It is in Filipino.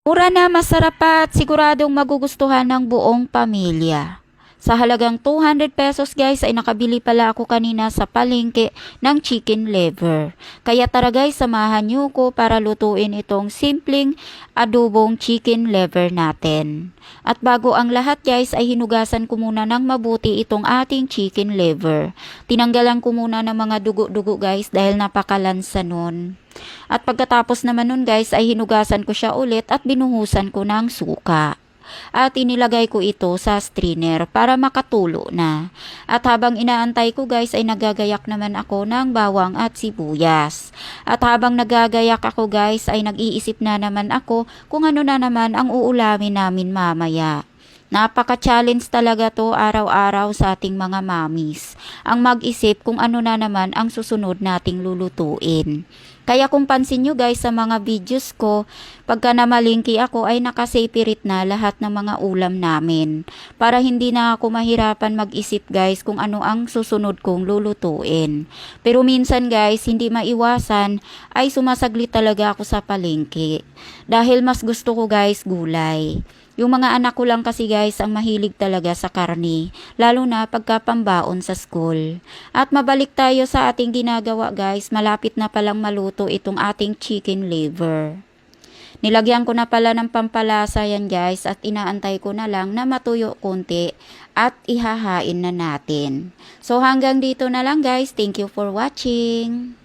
Mura na, masarap pa at siguradong magugustuhan ng buong pamilya. Sa halagang 200 pesos guys ay nakabili pala ako kanina sa palengke ng chicken liver. Kaya tara guys, samahan niyo ko para lutuin itong simpleng adobong chicken liver natin. At bago ang lahat guys ay hinugasan ko muna ng mabuti itong ating chicken liver. Tinanggalan ko muna ng mga dugo-dugo guys dahil napakalansa nun. At pagkatapos naman nun guys ay hinugasan ko siya ulit at binuhusan ko ng suka. At inilagay ko ito sa strainer para makatulo na. At habang inaantay ko guys ay nagagayak naman ako ng bawang at sibuyas. At habang nagagayak ako guys ay nag-iisip na naman ako kung ano na naman ang uulamin namin mamaya. Napaka-challenge talaga to araw-araw sa ating mga mamis. Ang mag-isip kung ano na naman ang susunod nating lulutuin. Kaya kung pansin nyo guys sa mga videos ko, pagka namalingki ako ay nakaseparate na lahat ng mga ulam namin. Para hindi na ako mahirapan mag-isip guys kung ano ang susunod kong lulutuin. Pero minsan guys, hindi maiwasan ay sumasaglit talaga ako sa palengke. Dahil mas gusto ko guys gulay. Yung mga anak ko lang kasi guys ang mahilig talaga sa karne, lalo na pagkapambaon sa school. At mabalik tayo sa ating ginagawa guys, malapit na palang maluto itong ating chicken liver. Nilagyan ko na pala ng pampalasa yan guys at inaantay ko na lang na matuyo konti at ihahain na natin. So hanggang dito na lang guys, thank you for watching.